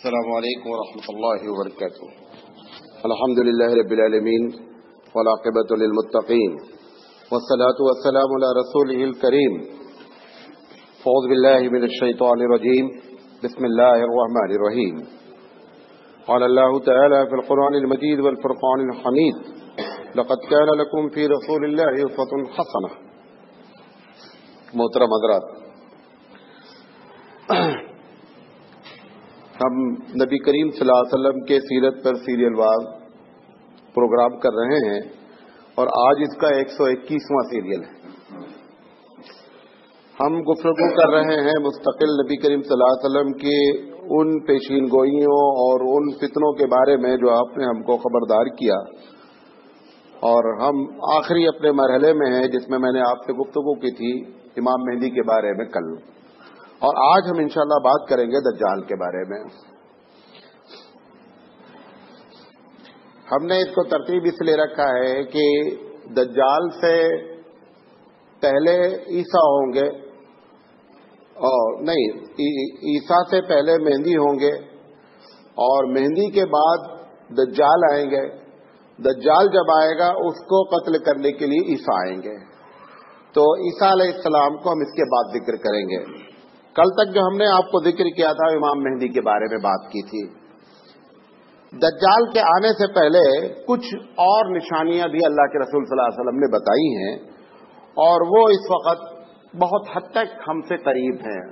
السلام علیکم ورحمۃ اللہ وبرکاتہ. الحمد للہ رب العالمین والعاقبۃ للمتقین والصلاة والسلام علی رسولہ الکریم. اعوذ باللہ من الشیطان الرجیم. بسم اللہ الرحمن الرحیم. قال اللہ تعالی فی القرآن المجید والفرقان الحمید لقد كان لكم في رسول اللہ اسوۃ حسنہ. محترم حضرات، ہم نبی کریم صلی اللہ علیہ وسلم کے سیرت پر سیریل واز پروگرام کر رہے ہیں اور آج اس کا 121واں سیریل ہے. ہم گفتگو کر رہے ہیں مستقل نبی کریم صلی اللہ علیہ وسلم کی ان پیشین گوئیوں اور ان فتنوں کے بارے میں جو آپ نے ہم کو خبردار کیا، اور ہم آخری اپنے مرحلے میں ہیں جس میں نے آپ سے گفتگو کی تھی امام مہدی کے بارے میں کل، اور آج ہم انشاءاللہ بات کریں گے دجال کے بارے میں. ہم نے اس کو ترتیب اس لیے رکھا ہے کہ دجال سے پہلے عیسیٰ ہوں گے، اور نہیں، عیسیٰ سے پہلے مہدی ہوں گے، اور مہدی کے بعد دجال آئیں گے. دجال جب آئے گا اس کو قتل کرنے کے لیے عیسیٰ آئیں گے. تو عیسیٰ علیہ السلام کو ہم اس کے بعد ذکر کریں گے. کل تک جو ہم نے آپ کو ذکر کیا تھا امام مہدی کے بارے میں بات کی تھی. دجال کے آنے سے پہلے کچھ اور نشانیاں بھی اللہ کے رسول صلی اللہ علیہ وسلم نے بتائی ہیں، اور وہ اس وقت بہت حد تک ہم سے قریب ہیں.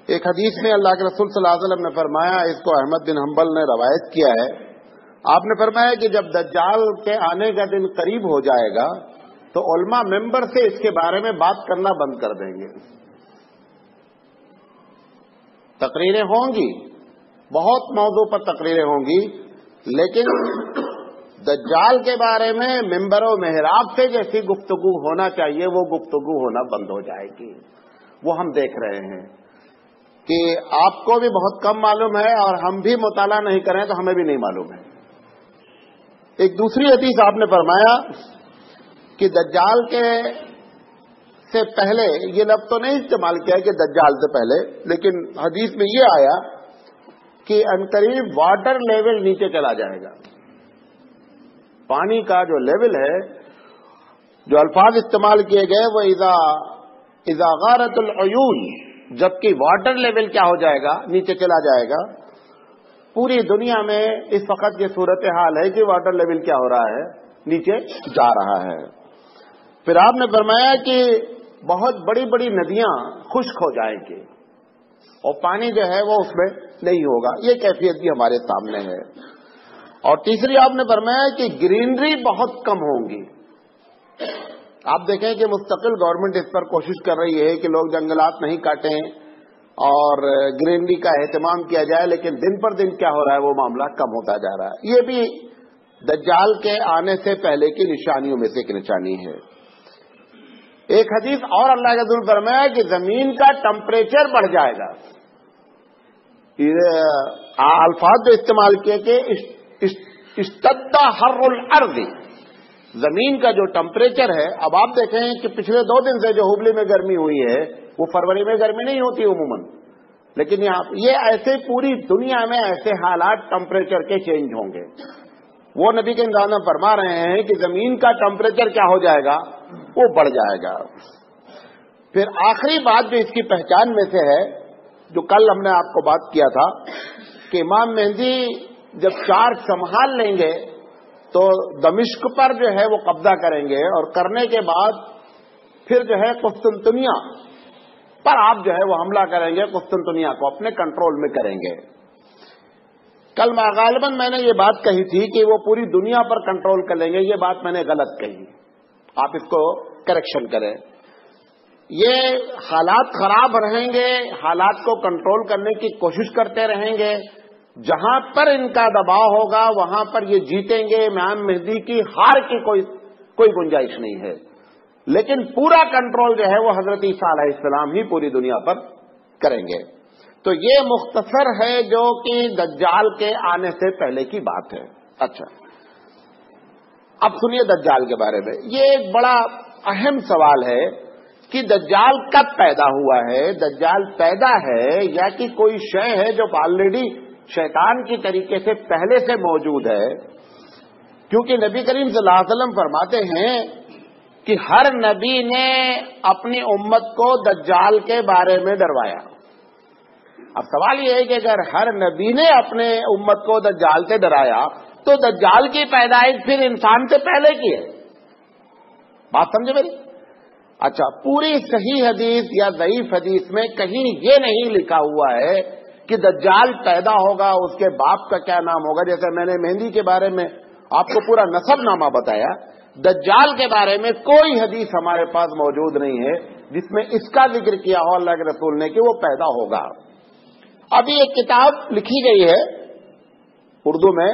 ایک حدیث میں اللہ کے رسول صلی اللہ علیہ وسلم نے فرمایا، اس کو احمد بن حنبل نے روایت کیا ہے، آپ نے فرمایا کہ جب دجال کے آنے کا دن قریب ہو جائے گا تو علماء ممبر سے اس کے بارے میں بات کرنا بند کر دیں گے. تقریریں ہوں گی، بہت موضوع پر تقریریں ہوں گی، لیکن دجال کے بارے میں ممبر و محراب سے جیسی گفتگو ہونا چاہیے وہ گفتگو ہونا بند ہو جائے گی. وہ ہم دیکھ رہے ہیں کہ آپ کو بھی بہت کم معلوم ہے، اور ہم بھی مطالعہ نہیں کریں تو ہمیں بھی نہیں معلوم ہے. ایک دوسری حدیث آپ نے فرمایا کہ دجال کے سے پہلے، یہ لفظ تو نہیں استعمال کیا کہ دجال سے پہلے، لیکن حدیث میں یہ آیا کہ عنقریب واٹر لیول نیچے چلا جائے گا. پانی کا جو لیول ہے، جو الفاظ استعمال کیے گئے وہ اذا غارت العیون، جبکہ واٹر لیول کیا ہو جائے گا؟ نیچے چلا جائے گا. پوری دنیا میں اس وقت یہ صورتحال ہے کہ واٹر لیول کیا ہو رہا ہے؟ نیچے جا رہا ہے. پھر آپ نے فرمایا کہ بہت بڑی بڑی ندیاں خشک ہو جائیں گی اور پانی جو ہے وہ اس میں نہیں ہوگا. یہ کیفیت بھی ہمارے سامنے ہے. اور تیسری آپ نے فرمایا کہ گرینری بہت کم ہوں گی. آپ دیکھیں کہ مستقل گورنمنٹ اس پر کوشش کر رہی ہے کہ لوگ جنگلات نہیں کاٹیں اور گرینری کا اہتمام کیا جائے، لیکن دن پر دن کیا ہو رہا ہے؟ وہ معاملہ کم ہوتا جا رہا ہے. یہ بھی دجال کے آنے سے پہلے کی نشانیوں میں سے ایک نشانی ہے. ایک حدیث اور اللہ کے رسول فرمایا کہ زمین کا ٹمپریچر بڑھ جائے گا. الفاظ جو استعمال کیے کہ اشتد حر الارض، زمین کا جو ٹمپریچر ہے. اب آپ دیکھیں کہ پچھلے 2 دن سے جو ہبلی میں گرمی ہوئی ہے وہ فروری میں گرمی نہیں ہوتی عموماً، لیکن یہ ایسے پوری دنیا میں ایسے حالات ٹمپریچر کے چینج ہوں گے. وہ نبی کے انسان فرما رہے ہیں کہ زمین کا ٹمپریچر کیا ہو جائے گا؟ وہ بڑھ جائے گا. پھر آخری بات جو اس کی پہچان میں سے ہے، جو کل ہم نے آپ کو بات کیا تھا کہ امام مہدی جب چارج سنبھال لیں گے تو دمشق پر جو ہے وہ قبضہ کریں گے، اور کرنے کے بعد پھر جو ہے قسطنطنیہ پر آپ جو ہے وہ حملہ کریں گے، قسطنطنیہ کو اپنے کنٹرول میں کریں گے. کل غالباً میں نے یہ بات کہی تھی کہ وہ پوری دنیا پر کنٹرول کر لیں گے. یہ بات میں نے غلط کہی، آپ اس کو کریکشن کریں. یہ حالات خراب رہیں گے، حالات کو کنٹرول کرنے کی کوشش کرتے رہیں گے. جہاں پر ان کا دباؤ ہوگا وہاں پر یہ جیتیں گے. امام مہدی کی ہار کی کوئی گنجائش نہیں ہے، لیکن پورا کنٹرول جو ہے وہ حضرت عیسیٰ علیہ السلام ہی پوری دنیا پر کریں گے. تو یہ مختصر ہے جو کہ دجال کے آنے سے پہلے کی بات ہے. اچھا، اب سنیے دجال کے بارے میں. یہ ایک بڑا اہم سوال ہے کہ دجال کب پیدا ہوا ہے، دجال پیدا ہے یا کہ کوئی شے ہے جو آلریڈی شیطان کی طریقے سے پہلے سے موجود ہے. کیونکہ نبی کریم صلی اللہ علیہ وسلم فرماتے ہیں کہ ہر نبی نے اپنی امت کو دجال کے بارے میں ڈروایا. اب سوال یہ ہے کہ اگر ہر نبی نے اپنے امت کو دجال سے ڈرایا تو دجال کی پیدائش پھر انسان سے پہلے کی ہے. بات سمجھے میری؟ اچھا، پوری صحیح حدیث یا ضعیف حدیث میں کہیں یہ نہیں لکھا ہوا ہے کہ دجال پیدا ہوگا، اس کے باپ کا کیا نام ہوگا. جیسے میں نے مہندی کے بارے میں آپ کو پورا نسب نامہ بتایا، دجال کے بارے میں کوئی حدیث ہمارے پاس موجود نہیں ہے جس میں اس کا ذکر کیا ہو اللہ کے رسول نے کہ وہ پیدا ہوگا. ابھی ایک کتاب لکھی گئی ہے اردو میں،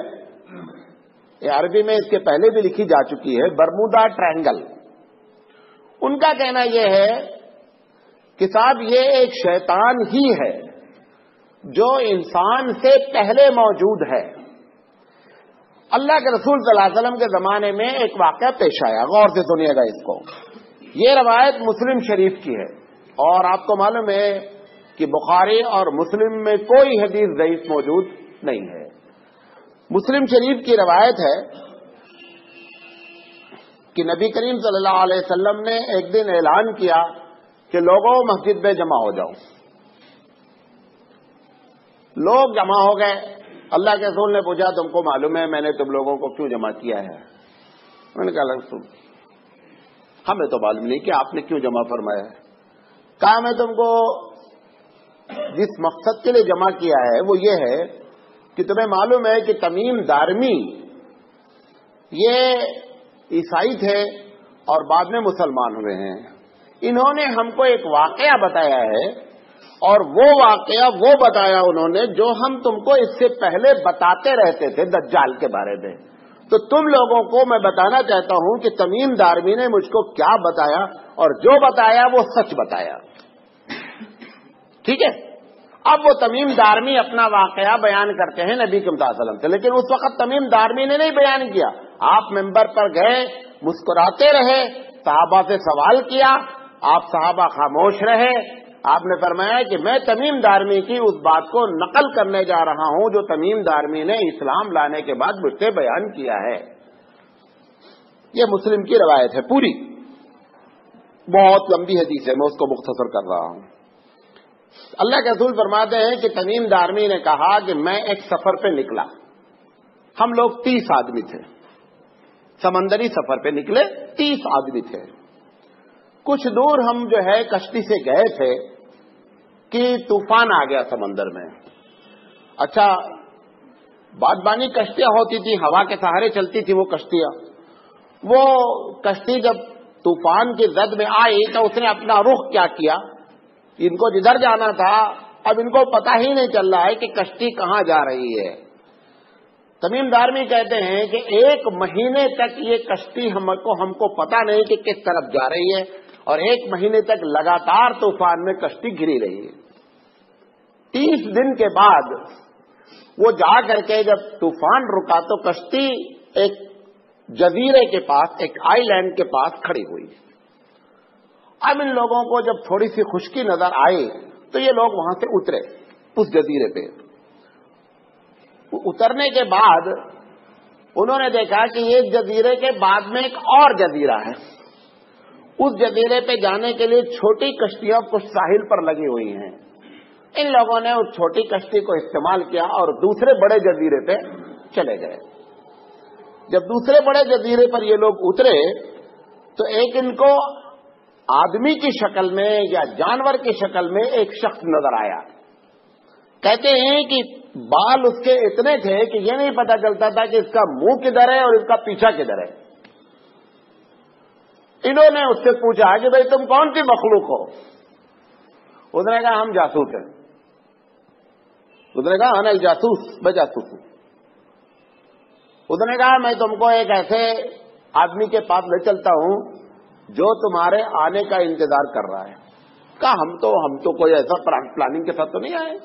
عربی میں اس کے پہلے بھی لکھی جا چکی ہے، برمودا ٹرائنگل. ان کا کہنا یہ ہے کہ صاحب یہ ایک شیطان ہی ہے جو انسان سے پہلے موجود ہے. اللہ کے رسول صلی اللہ علیہ وسلم کے زمانے میں ایک واقعہ پیش آیا، غور سے سنیے گا اس کو. یہ روایت مسلم شریف کی ہے اور آپ کو معلوم ہے کہ بخاری اور مسلم میں کوئی حدیث ضعیف موجود نہیں ہے. مسلم شریف کی روایت ہے کہ نبی کریم صلی اللہ علیہ وسلم نے ایک دن اعلان کیا کہ لوگوں مسجد میں جمع ہو جاؤ. لوگ جمع ہو گئے. اللہ کے رسول نے پوچھا تم کو معلوم ہے میں نے تم لوگوں کو کیوں جمع کیا ہے؟ میں نے کہا رسول ہمیں تو معلوم نہیں کہ آپ نے کیوں جمع فرمایا ہے. کہا میں تم کو جس مقصد کے لیے جمع کیا ہے وہ یہ ہے کہ تمہیں معلوم ہے کہ تمیم دارمی یہ عیسائی تھے اور بعد میں مسلمان ہوئے ہیں. انہوں نے ہم کو ایک واقعہ بتایا ہے اور وہ واقعہ وہ بتایا انہوں نے جو ہم تم کو اس سے پہلے بتاتے رہتے تھے دجال کے بارے میں. تو تم لوگوں کو میں بتانا چاہتا ہوں کہ تمیم دارمی نے مجھ کو کیا بتایا اور جو بتایا وہ سچ بتایا. ٹھیک ہے. اب وہ تمیم دارمی اپنا واقعہ بیان کرتے ہیں نبی صلی اللہ علیہ وسلم سے، لیکن اس وقت تمیم دارمی نے نہیں بیان کیا. آپ ممبر پر گئے، مسکراتے رہے، صحابہ سے سوال کیا، آپ صحابہ خاموش رہے. آپ نے فرمایا کہ میں تمیم دارمی کی اس بات کو نقل کرنے جا رہا ہوں جو تمیم دارمی نے اسلام لانے کے بعد مجھ سے بیان کیا ہے. یہ مسلم کی روایت ہے پوری، بہت لمبی حدیث ہے، میں اس کو مختصر کر رہا ہوں. اللہ کے رسول فرماتے ہیں کہ تمیم دارمی نے کہا کہ میں ایک سفر پہ نکلا. ہم لوگ 30 آدمی تھے، سمندری سفر پہ نکلے، 30 آدمی تھے. کچھ دور ہم جو ہے کشتی سے گئے تھے کہ طوفان آ گیا سمندر میں. اچھا، بادبانی کشتیاں ہوتی تھی، ہوا کے سہارے چلتی تھی وہ کشتیاں. وہ کشتی جب طوفان کی زد میں آئی تو اس نے اپنا رخ کیا کیا، ان کو جدھر جانا تھا اب ان کو پتہ ہی نہیں چل رہا ہے کہ کشتی کہاں جا رہی ہے. تمیم دارمی کہتے ہیں کہ 1 مہینے تک یہ کشتی ہم کو پتہ نہیں کہ کس طرف جا رہی ہے اور 1 مہینے تک لگاتار طوفان میں کشتی گری رہی ہے. 30 دن کے بعد وہ جا کر کے جب طوفان رکا تو کشتی ایک جزیرے کے پاس، ایک آئی لینڈ کے پاس کھڑی ہوئی. اب ان لوگوں کو جب تھوڑی سی خشکی نظر آئی تو یہ لوگ وہاں سے اترے اس جزیرے پہ. اترنے کے بعد انہوں نے دیکھا کہ یہ جزیرے کے بعد میں ایک اور جزیرہ ہے. اس جزیرے پہ جانے کے لیے چھوٹی کشتیاں کچھ ساحل پر لگی ہوئی ہیں. ان لوگوں نے اس چھوٹی کشتی کو استعمال کیا اور دوسرے بڑے جزیرے پہ چلے گئے. جب دوسرے بڑے جزیرے پر یہ لوگ اترے تو ایک ان کو آدمی کی شکل میں یا جانور کی شکل میں ایک شخص نظر آیا. کہتے ہیں کہ بال اس کے اتنے تھے کہ یہ نہیں پتا چلتا تھا کہ اس کا منہ کدھر ہے اور اس کا پیچھا کدھر ہے. انہوں نے اس سے پوچھا کہ بھئی تم کون سی مخلوق ہو؟ اس نے کہا ہم جاسوس ہیں. اس نے کہا انا الجاسوس، میں جاسوس ہوں. اس نے کہا میں تم کو ایک ایسے آدمی کے پاس لے چلتا ہوں جو تمہارے آنے کا انتظار کر رہا ہے. کہا ہم تو کوئی ایسا پلاننگ کے ساتھ تو نہیں آئے.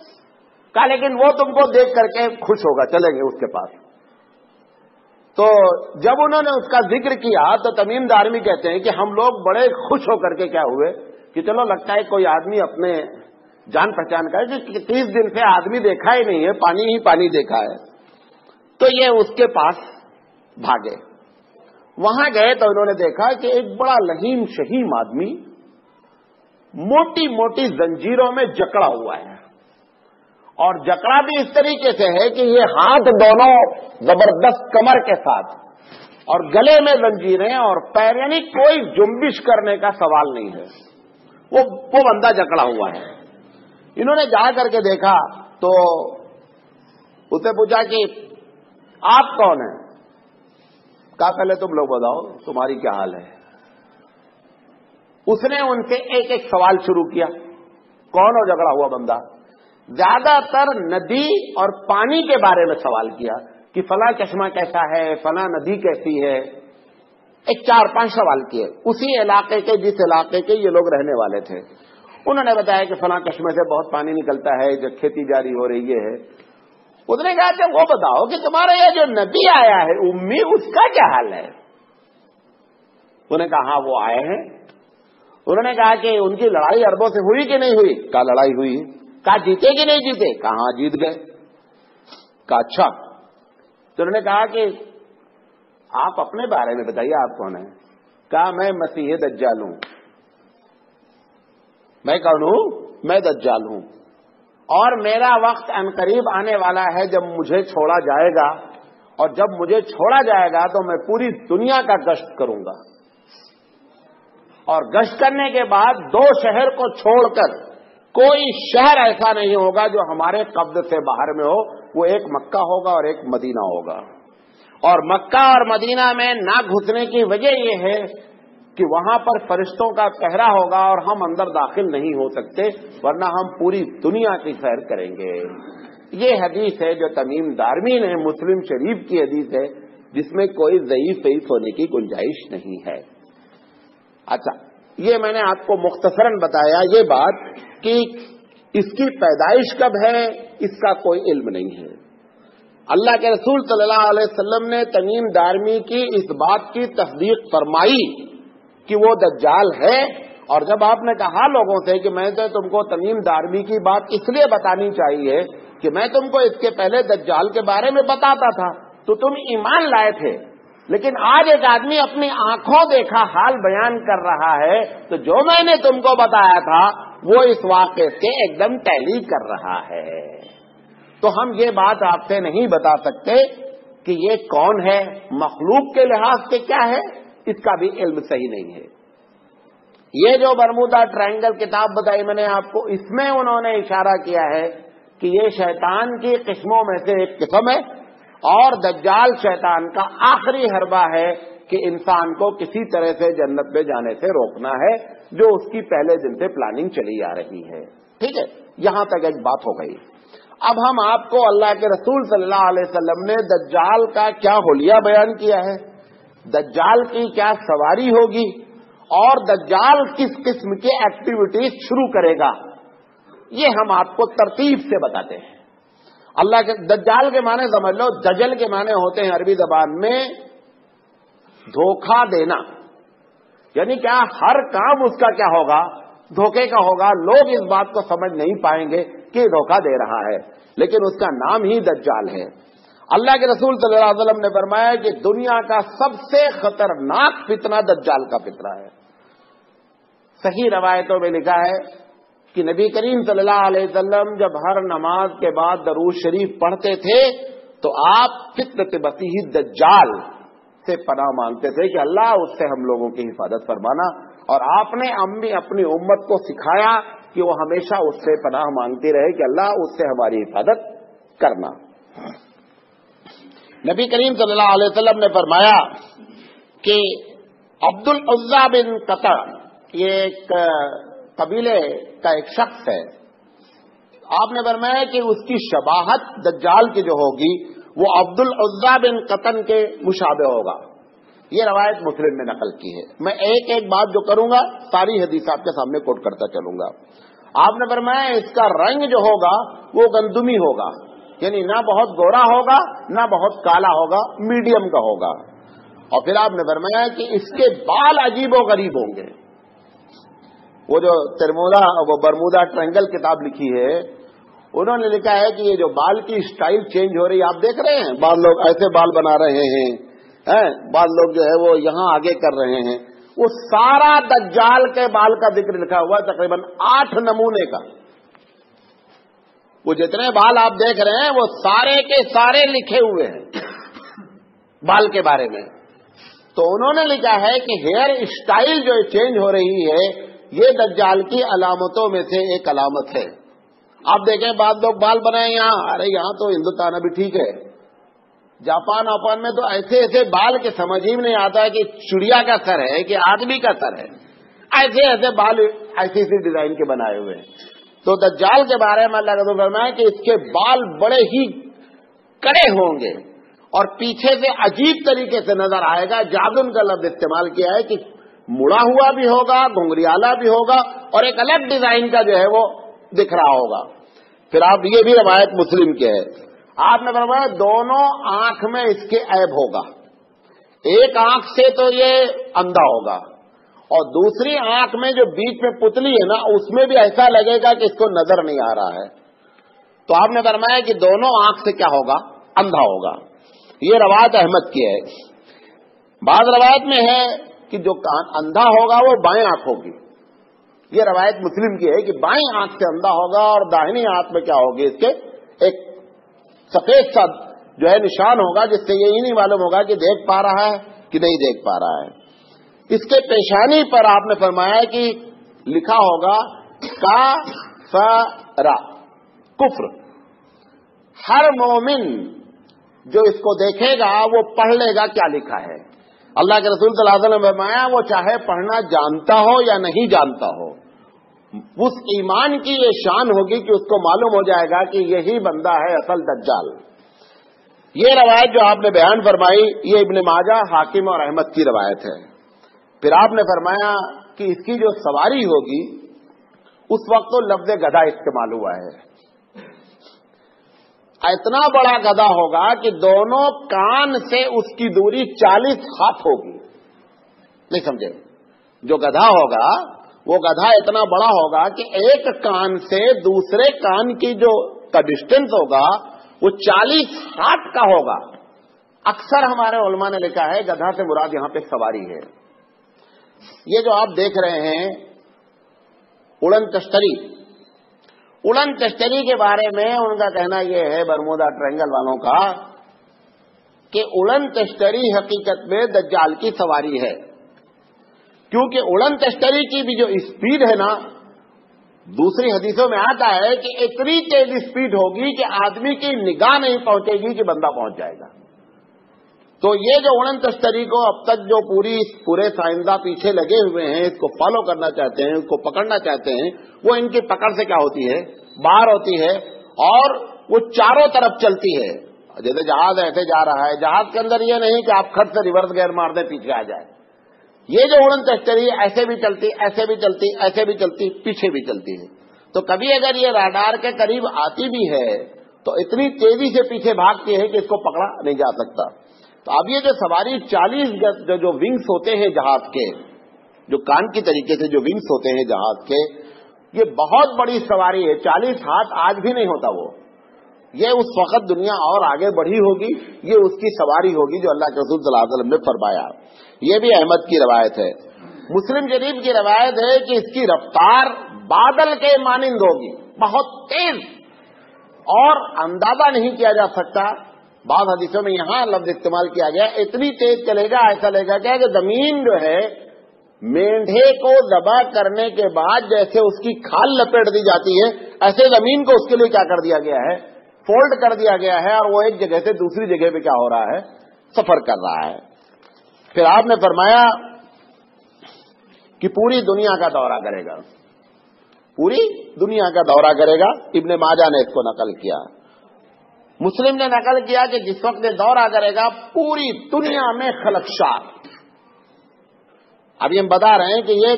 کہا لیکن وہ تم کو دیکھ کر کے خوش ہوگا، چلیں گے اس کے پاس. تو جب انہوں نے اس کا ذکر کیا تو تمیم دارمی کہتے ہیں کہ ہم لوگ بڑے خوش ہو کر کے کیا ہوئے کہ چلو لگتا ہے کوئی آدمی اپنے جان پہچان کا ہے کہ 30 دن سے آدمی دیکھا ہی نہیں ہے، پانی ہی پانی دیکھا ہے، تو یہ اس کے پاس بھاگے. وہاں گئے تو انہوں نے دیکھا کہ ایک بڑا لہیم شہیم آدمی موٹی موٹی زنجیروں میں جکڑا ہوا ہے، اور جکڑا بھی اس طریقے سے ہے کہ یہ ہاتھ دونوں زبردست کمر کے ساتھ اور گلے میں زنجیریں اور پیر، یعنی کوئی جنبش کرنے کا سوال نہیں ہے، وہ بندہ جکڑا ہوا ہے. انہوں نے جا کر کے دیکھا تو اس سے پوچھا کہ آپ کون ہیں؟ کہا پہلے تم لوگ بتاؤ تمہاری کیا حال ہے. اس نے ان سے ایک ایک سوال شروع کیا. کون ہو جھگڑا ہوا بندہ؟ زیادہ تر ندی اور پانی کے بارے میں سوال کیا کہ فلاں چشمہ کیسا ہے، فلاں ندی کیسی ہے. ایک 4-5 سوال کیے اسی علاقے کے، جس علاقے کے یہ لوگ رہنے والے تھے. انہوں نے بتایا کہ فلاں چشمے سے بہت پانی نکلتا ہے، جو کھیتی جاری ہو رہی ہے. اس نے کہا کہ وہ بتاؤ کہ تمہارا یہ جو نبی آیا ہے امی، اس کا کیا حال ہے؟ انہوں نے کہا ہاں وہ آئے ہیں. انہوں نے کہا کہ ان کی لڑائی عربوں سے ہوئی کہ نہیں ہوئی؟ کہا لڑائی ہوئی. کہا جیتے کہ نہیں جیتے؟ کہا ہاں جیت گئے. کہا اچھا. تو انہوں نے کہا کہ آپ اپنے بارے میں بتائیے آپ کون ہیں؟ کہا میں مسیح دجال ہوں. میں کون ہوں؟ میں دجال ہوں، اور میرا وقت عنقریب آنے والا ہے جب مجھے چھوڑا جائے گا، اور جب مجھے چھوڑا جائے گا تو میں پوری دنیا کا گشت کروں گا، اور گشت کرنے کے بعد 2 شہر کو چھوڑ کر کوئی شہر ایسا نہیں ہوگا جو ہمارے قبضے سے باہر میں ہو. وہ ایک مکہ ہوگا اور ایک مدینہ ہوگا. اور مکہ اور مدینہ میں نہ گھسنے کی وجہ یہ ہے کہ وہاں پر فرشتوں کا پہرا ہوگا اور ہم اندر داخل نہیں ہو سکتے، ورنہ ہم پوری دنیا کی سیر کریں گے. یہ حدیث ہے جو تمیم دارمی نے، مسلم شریف کی حدیث ہے، جس میں کوئی ضعیف ہونے کی گنجائش نہیں ہے. اچھا، یہ میں نے آپ کو مختصراً بتایا یہ بات کہ اس کی پیدائش کب ہے اس کا کوئی علم نہیں ہے. اللہ کے رسول صلی اللہ علیہ وسلم نے تمیم دارمی کی اس بات کی تصدیق فرمائی کہ وہ دجال ہے. اور جب آپ نے کہا لوگوں سے کہ میں تو تم کو تمیم دارمی کی بات اس لیے بتانی چاہیے کہ میں تم کو اس کے پہلے دجال کے بارے میں بتاتا تھا تو تم ایمان لائے تھے، لیکن آج ایک آدمی اپنی آنکھوں دیکھا حال بیان کر رہا ہے، تو جو میں نے تم کو بتایا تھا وہ اس واقعے سے ایک دم ٹیلی کر رہا ہے. تو ہم یہ بات آپ سے نہیں بتا سکتے کہ یہ کون ہے، مخلوق کے لحاظ سے کیا ہے، اس کا بھی علم صحیح نہیں ہے. یہ جو برمودا ٹرائنگل کتاب بتائی میں نے آپ کو، اس میں انہوں نے اشارہ کیا ہے کہ یہ شیطان کی قسموں میں سے ایک قسم ہے، اور دجال شیطان کا آخری حربہ ہے کہ انسان کو کسی طرح سے جنت میں جانے سے روکنا ہے، جو اس کی پہلے دن سے پلاننگ چلی آ رہی ہے. ٹھیک ہے، یہاں تک ایک بات ہو گئی. اب ہم آپ کو اللہ کے رسول صلی اللہ علیہ وسلم نے دجال کا کیا حلیہ بیان کیا ہے، دجال کی کیا سواری ہوگی، اور دجال کس قسم کی ایکٹیویٹیز شروع کرے گا، یہ ہم آپ کو ترتیب سے بتاتے ہیں. اللہ کے دجال کے معنی سمجھ لو، دجل کے معنی ہوتے ہیں عربی زبان میں دھوکہ دینا، یعنی کیا ہر کام اس کا کیا ہوگا، دھوکے کا ہوگا. لوگ اس بات کو سمجھ نہیں پائیں گے کہ دھوکہ دے رہا ہے، لیکن اس کا نام ہی دجال ہے. اللہ کے رسول صلی اللہ علیہ وسلم نے فرمایا کہ دنیا کا سب سے خطرناک فتنہ دجال کا فتنہ ہے. صحیح روایتوں میں لکھا ہے کہ نبی کریم صلی اللہ علیہ وسلم جب ہر نماز کے بعد درود شریف پڑھتے تھے تو آپ فتنۃ مسیح دجال سے پناہ مانگتے تھے کہ اللہ اس سے ہم لوگوں کی حفاظت فرمانا. اور آپ نے اپنی امت کو سکھایا کہ وہ ہمیشہ اس سے پناہ مانگتی رہے کہ اللہ اس سے ہماری حفاظت کرنا. نبی کریم صلی اللہ علیہ وسلم نے فرمایا کہ عبد العزیٰ بن قطع، یہ ایک قبیلے کا ایک شخص ہے، آپ نے فرمایا کہ اس کی شباہت دجال کی جو ہوگی وہ عبد العزیٰ بن قطن کے مشابہ ہوگا. یہ روایت مسلم میں نقل کی ہے. میں ایک ایک بات جو کروں گا ساری حدیث آپ کے سامنے کوٹ کرتا چلوں گا. آپ نے فرمایا اس کا رنگ جو ہوگا وہ گندمی ہوگا، یعنی نہ بہت گورا ہوگا نہ بہت کالا ہوگا، میڈیم کا ہوگا. اور پھر آپ نے فرمایا کہ اس کے بال عجیب و غریب ہوں گے. وہ جو برمودا ٹرینگل کتاب لکھی ہے، انہوں نے لکھا ہے کہ یہ جو بال کی اسٹائل چینج ہو رہی ہے، آپ دیکھ رہے ہیں بعض لوگ ایسے بال بنا رہے ہیں، بعض لوگ جو ہے وہ یہاں آگے کر رہے ہیں، وہ سارا دجال کے بال کا ذکر لکھا ہوا ہے، تقریباً 8 نمونے کا۔ وہ جتنے بال آپ دیکھ رہے ہیں وہ سارے کے سارے لکھے ہوئے ہیں بال کے بارے میں۔ تو انہوں نے لکھا ہے کہ ہیئر اسٹائل جو چینج ہو رہی ہے یہ دجال کی علامتوں میں سے ایک علامت ہے۔ آپ دیکھیں بعض لوگ بال بنائیں یہاں، ارے یہاں تو ہندوستان ابھی ٹھیک ہے، جاپان آپان میں تو ایسے ایسے بال کے سمجھ ہی نہیں آتا ہے کہ چڑیا کا سر ہے کہ آدمی کا سر ہے، ایسے ایسے بال ایسی ایسی ڈیزائن کے بنائے ہوئے ہیں۔ تو دجال کے بارے میں اللہ کا فرمایا کہ اس کے بال بڑے ہی کڑے ہوں گے اور پیچھے سے عجیب طریقے سے نظر آئے گا۔ جادن کا لفظ استعمال کیا ہے کہ مڑا ہوا بھی ہوگا، گھنگریالا بھی ہوگا، اور ایک الگ ڈیزائن کا جو ہے وہ دکھ رہا ہوگا۔ پھر آپ یہ بھی روایت مسلم کے ہے، آپ نے فرمایا دونوں آنکھ میں اس کے عیب ہوگا، ایک آنکھ سے تو یہ اندھا ہوگا اور دوسری آنکھ میں جو بیچ میں پتلی ہے نا اس میں بھی ایسا لگے گا کہ اس کو نظر نہیں آ رہا ہے۔ تو آپ نے فرمایا کہ دونوں آنکھ سے کیا ہوگا؟ اندھا ہوگا۔ یہ روایت احمد کی ہے۔ بعض روایت میں ہے کہ جو اندھا ہوگا وہ بائیں آنکھ ہوگی، یہ روایت مسلم کی ہے کہ بائیں آنکھ سے اندھا ہوگا اور داہنی آنکھ میں کیا ہوگی؟ اس کے ایک سفید سا جو ہے نشان ہوگا جس سے یہ نہیں معلوم ہوگا کہ دیکھ پا رہا ہے کہ نہیں دیکھ پا رہا ہے۔ اس کے پیشانی پر آپ نے فرمایا کہ لکھا ہوگا کافر، کفر۔ ہر مومن جو اس کو دیکھے گا وہ پڑھ لے گا کیا لکھا ہے۔ اللہ کے رسول صلی اللہ علیہ وسلم نے فرمایا وہ چاہے پڑھنا جانتا ہو یا نہیں جانتا ہو، اس ایمان کی یہ شان ہوگی کہ اس کو معلوم ہو جائے گا کہ یہی بندہ ہے اصل دجال۔ یہ روایت جو آپ نے بیان فرمائی یہ ابن ماجہ، حاکم اور احمد کی روایت ہے۔ پھر آپ نے فرمایا کہ اس کی جو سواری ہوگی اس وقت تو لفظ گدھا استعمال ہوا ہے، اتنا بڑا گدھا ہوگا کہ دونوں کان سے اس کی دوری 40 ہاتھ ہوگی۔ نہیں سمجھے؟ جو گدھا ہوگا وہ گدھا اتنا بڑا ہوگا کہ ایک کان سے دوسرے کان کی جو کا ڈسٹینس ہوگا وہ 40 ہاتھ کا ہوگا۔ اکثر ہمارے علماء نے لکھا ہے گدھا سے مراد یہاں پہ سواری ہے۔ یہ جو آپ دیکھ رہے ہیں اڑن تشتری، اڑن تشتری کے بارے میں ان کا کہنا یہ ہے برمودا ٹرینگل والوں کا کہ اڑن تشتری حقیقت میں دجال کی سواری ہے، کیونکہ اڑن تشتری کی بھی جو اسپیڈ ہے نا، دوسری حدیثوں میں آتا ہے کہ اتنی تیز اسپیڈ ہوگی کہ آدمی کی نگاہ نہیں پہنچے گی کہ بندہ پہنچ جائے گا۔ تو یہ جو اڑن تشتری کو اب تک جو پورے سائنسداں پیچھے لگے ہوئے ہیں، اس کو فالو کرنا چاہتے ہیں، اس کو پکڑنا چاہتے ہیں، وہ ان کی پکڑ سے کیا ہوتی ہے؟ باہر ہوتی ہے اور وہ چاروں طرف چلتی ہے۔ جیسے جہاز ایسے جا رہا ہے، جہاز کے اندر یہ نہیں کہ آپ کھٹ سے ریورس گیئر مار دیں پیچھے آ جائے، یہ جو اڑن تشتری ایسے بھی چلتی، ایسے بھی چلتی، ایسے بھی چلتی، پیچھے بھی چلتی ہے۔ تو کبھی اگر یہ راڈار کے قریب آتی بھی ہے تو اتنی تیزی سے پیچھے بھاگتی ہے کہ اس کو پکڑا نہیں جا سکتا۔ تو اب یہ جو سواری 40 گز جو ونگز ہوتے ہیں جہاز کے، جو کان کی طریقے سے جو ونگز ہوتے ہیں جہاز کے، یہ بہت بڑی سواری ہے۔ 40 ہاتھ آج بھی نہیں ہوتا وہ، یہ اس وقت دنیا اور آگے بڑھی ہوگی، یہ اس کی سواری ہوگی جو اللہ کے رسول صلی اللہ علیہ وسلم نے فرمایا۔ یہ بھی احمد کی روایت ہے۔ مسلم شریف کی روایت ہے کہ اس کی رفتار بادل کے مانند ہوگی، بہت تیز، اور اندازہ نہیں کیا جا سکتا۔ بعض حدیثوں میں یہاں لفظ استعمال کیا گیا اتنی تیز چلے گا، ایسا لگے گا کہ زمین جو ہے مینڈھے کو ذبح کرنے کے بعد جیسے اس کی کھال لپیٹ دی جاتی ہے، ایسے زمین کو اس کے لیے کیا کر دیا گیا ہے؟ فولڈ کر دیا گیا ہے، اور وہ ایک جگہ سے دوسری جگہ پہ کیا ہو رہا ہے؟ سفر کر رہا ہے۔ پھر آپ نے فرمایا کہ پوری دنیا کا دورہ کرے گا، پوری دنیا کا دورہ کرے گا۔ ابن ماجہ نے اس کو نقل کیا، مسلم نے نقل کیا کہ جس وقت یہ دورہ کرے گا پوری دنیا میں خلفشار۔ ابھی ہم بتا رہے ہیں کہ یہ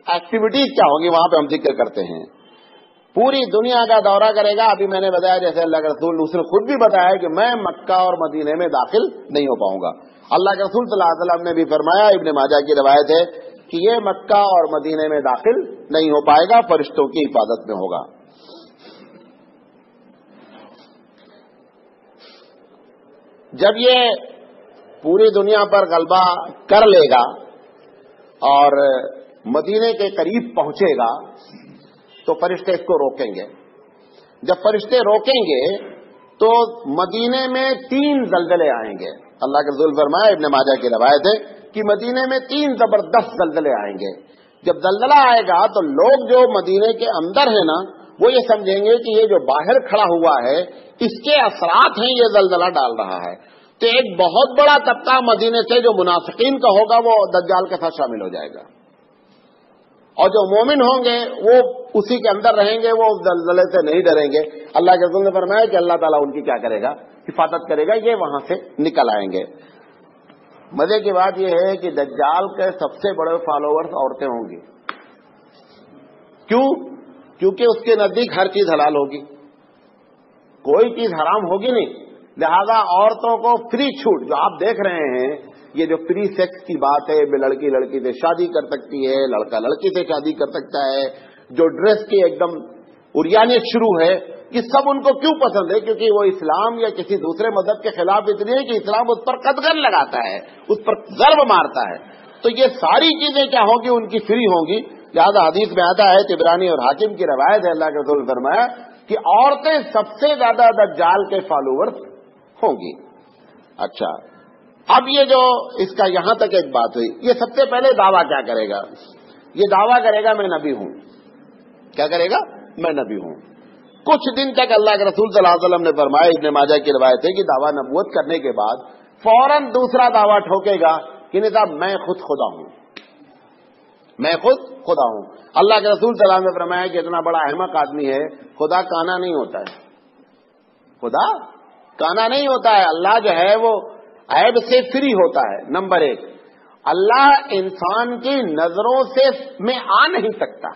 ایکٹیویٹیز کیا ہوگی، وہاں پہ ہم ذکر کرتے ہیں۔ پوری دنیا کا دورہ کرے گا۔ ابھی میں نے بتایا جیسے اللہ کے رسول اس نے خود بھی بتایا کہ میں مکہ اور مدینے میں داخل نہیں ہو پاؤں گا۔ اللہ کے رسول صلی اللہ علیہ وسلم نے بھی فرمایا، ابن ماجہ کی روایت ہے کہ یہ مکہ اور مدینے میں داخل نہیں ہو پائے گا، فرشتوں کی حفاظت میں ہوگا۔ جب یہ پوری دنیا پر غلبہ کر لے گا اور مدینے کے قریب پہنچے گا تو فرشتے اس کو روکیں گے۔ جب فرشتے روکیں گے تو مدینے میں 3 زلزلے آئیں گے۔ اللہ کے رسول فرمایا، ابن ماجہ کی روایت ہے کہ مدینے میں 3 زبردست زلزلے آئیں گے۔ جب زلزلہ آئے گا تو لوگ جو مدینے کے اندر ہیں نا، وہ یہ سمجھیں گے کہ یہ جو باہر کھڑا ہوا ہے اس کے اثرات ہیں، یہ زلزلہ ڈال رہا ہے۔ تو ایک بہت بڑا طبقہ مدینے سے جو منافقین کا ہوگا وہ دجال کے ساتھ شامل ہو جائے گا، اور جو مومن ہوں گے وہ اسی کے اندر رہیں گے، وہ زلزلے سے نہیں ڈریں گے۔ اللہ کے رسول نے فرمایا کہ اللہ تعالیٰ ان کی کیا کرے گا؟ حفاظت کرے گا، یہ وہاں سے نکل آئیں گے۔ مزے کی بات یہ ہے کہ دجال کے سب سے بڑے فالوورز عورتیں ہوں گی۔ کیوں؟ کیونکہ اس کے نزدیک ہر چیز حلال ہوگی، کوئی چیز حرام ہوگی نہیں، لہذا عورتوں کو فری چھوٹ۔ جو آپ دیکھ رہے ہیں یہ جو فری سیکس کی بات ہے، لڑکی لڑکی سے شادی کر سکتی ہے، لڑکا لڑکی سے شادی کر سکتا ہے، جو ڈریس کی ایک دم اریانیت شروع ہے، یہ سب ان کو کیوں پسند ہے؟ کیونکہ وہ اسلام یا کسی دوسرے مذہب کے خلاف اس لیے کہ اسلام اس پر قدغن لگاتا ہے، اس پر ضرب مارتا ہے۔ تو یہ ساری چیزیں کیا ہوگی؟ ان کی فری ہوں گی۔ لہٰذا حدیث میں آتا ہے، طبرانی اور حاکم کی روایت ہے، اللہ کے رسول نے فرمایا کہ عورتیں سب سے زیادہ دجال کے فالوورز ہوں گی۔ اچھا، اب یہ جو اس کا یہاں تک ایک بات ہوئی، یہ سب سے پہلے دعویٰ کیا کرے گا؟ یہ دعویٰ کرے گا میں نبی ہوں۔ کیا کرے گا؟ میں نبی ہوں۔ کچھ دن تک اللہ کے رسول صلی اللہ علیہ وسلم نے فرمایا، ابن ماجہ کی روایت ہے کہ دعویٰ نبوت کرنے کے بعد فوراً دوسرا دعویٰ ٹھوکے گا کہ نہیں صاحب میں خود خدا ہوں، میں خود خدا ہوں۔ اللہ کے رسول صلی اللہ علیہ وسلم نے فرمایا کہ اتنا بڑا احمق آدمی ہے، خدا کانا نہیں ہوتا ہے، خدا کانا نہیں ہوتا ہے۔ اللہ جو ہے وہ عیب سے فری ہوتا ہے۔ نمبر 1، اللہ انسان کی نظروں سے میں آ نہیں سکتا،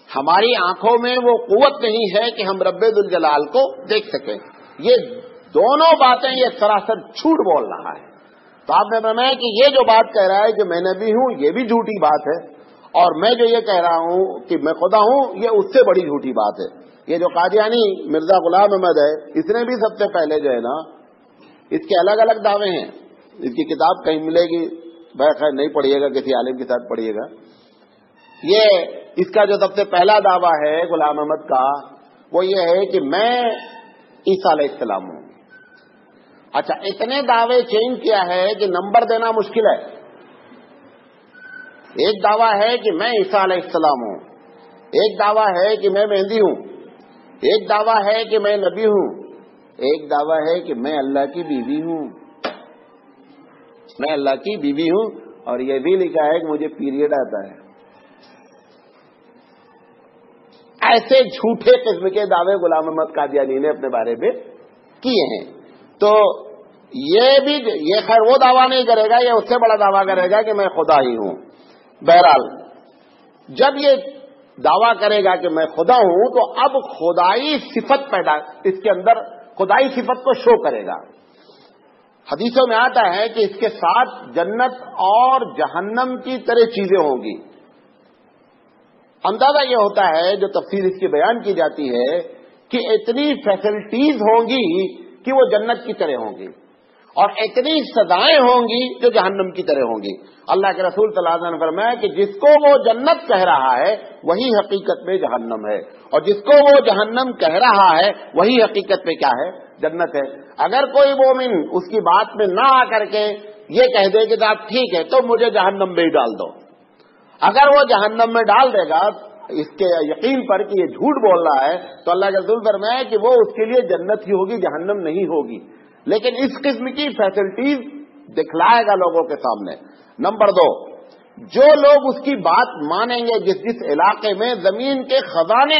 ہماری آنکھوں میں وہ قوت نہیں ہے کہ ہم رب ذوالجلال کو دیکھ سکیں۔ یہ دونوں باتیں یہ سراسر جھوٹ بول رہا ہے۔ تو آپ نے فرمایا کہ یہ جو بات کہہ رہا ہے کہ میں نبی ہوں، یہ بھی جھوٹی بات ہے، اور میں جو یہ کہہ رہا ہوں کہ میں خدا ہوں، یہ اس سے بڑی جھوٹی بات ہے۔ یہ جو قادیانی مرزا غلام احمد ہے، اس نے بھی سب سے پہلے جو ہے نا، اس کے الگ الگ دعوے ہیں، اس کی کتاب کہیں ملے گی، خیر نہیں پڑھیے گا، کسی عالم کے ساتھ پڑھیے گا۔ یہ اس کا جو سب سے پہلا دعویٰ ہے غلام احمد کا، وہ یہ ہے کہ میں عیسیٰ علیہ السلام ہوں۔ اچھا، اتنے دعوے چینج کیا ہے کہ نمبر دینا مشکل ہے۔ ایک دعویٰ ہے کہ میں عیسیٰ علیہ السلام ہوں، ایک دعویٰ ہے کہ میں مہدی ہوں، ایک دعویٰ ہے کہ میں نبی ہوں، ایک دعویٰ ہے کہ میں اللہ کی بیوی ہوں، میں اللہ کی بیوی ہوں، اور یہ بھی لکھا ہے کہ مجھے پیریڈ آتا ہے۔ ایسے جھوٹے قسم کے دعوے غلام احمد قادیانی نے اپنے بارے میں کیے ہیں۔ تو یہ خیر وہ دعویٰ نہیں کرے گا، یہ اس سے بڑا دعویٰ کرے گا کہ میں خدا ہی ہوں۔ بہرحال جب یہ دعویٰ کرے گا کہ میں خدا ہوں تو اب خدائی صفت پیدا، اس کے اندر خدائی صفت کو شو کرے گا۔ حدیثوں میں آتا ہے کہ اس کے ساتھ جنت اور جہنم کی طرح چیزیں ہوں گی۔ اندازہ یہ ہوتا ہے، جو تفسیر اس کی بیان کی جاتی ہے، کہ اتنی فیسلٹیز ہوں گی کہ وہ جنت کی طرح ہوں گی، اور اتنی سزائیں ہوں گی جو جہنم کی طرح ہوں گی۔ اللہ کے رسول صلی اللہ علیہ وسلم نے فرمایا کہ جس کو وہ جنت کہہ رہا ہے وہی حقیقت میں جہنم ہے، اور جس کو وہ جہنم کہہ رہا ہے وہی حقیقت میں کیا ہے؟ جنت ہے۔ اگر کوئی مومن اس کی بات میں نہ آ کر کے یہ کہہ دے کہ صاحب ٹھیک ہے تو مجھے جہنم میں ہی ڈال دو، اگر وہ جہنم میں ڈال دے گا اس کے یقین پر کہ یہ جھوٹ بول رہا ہے، تو اللہ کے رسول فرمایا کہ وہ اس کے لیے جنت ہی ہوگی، جہنم نہیں ہوگی۔ لیکن اس قسم کی فیسلٹیز دکھلائے گا لوگوں کے سامنے۔ نمبر 2، جو لوگ اس کی بات مانیں گے، جس علاقے میں زمین کے خزانے،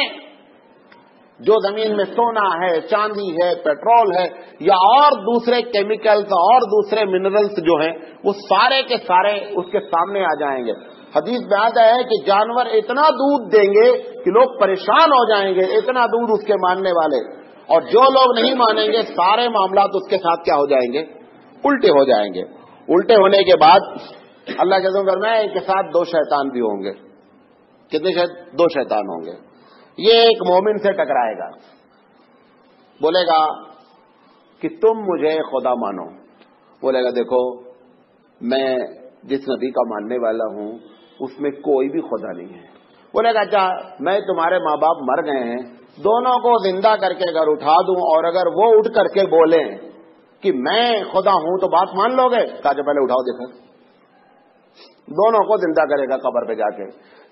جو زمین میں سونا ہے، چاندی ہے، پیٹرول ہے، یا اور دوسرے کیمیکلز اور دوسرے منرلز جو ہیں، وہ سارے کے سارے اس کے سامنے آ جائیں گے۔ حدیث میں آتا ہے کہ جانور اتنا دودھ دیں گے کہ لوگ پریشان ہو جائیں گے، اتنا دودھ اس کے ماننے والے، اور جو لوگ نہیں مانیں گے سارے معاملات اس کے ساتھ کیا ہو جائیں گے؟ الٹے ہو جائیں گے۔ الٹے ہونے کے بعد اللہ کے فرمایا ان کے ساتھ 2 شیطان بھی ہوں گے. کتنے 2 شیطان ہوں گے. یہ ایک مومن سے ٹکرائے گا, بولے گا کہ تم مجھے خدا مانو. بولے گا دیکھو میں جس نبی کا ماننے والا ہوں اس میں کوئی بھی خدا نہیں ہے. بولے گا اچھا میں تمہارے ماں باپ مر گئے ہیں, دونوں کو زندہ کر کے اگر اٹھا دوں اور اگر وہ اٹھ کر کے بولیں کہ میں خدا ہوں تو بات مان لو گے؟ کہا جو پہلے اٹھاؤ دیکھا. دونوں کو زندہ کرے گا قبر پہ جا کے.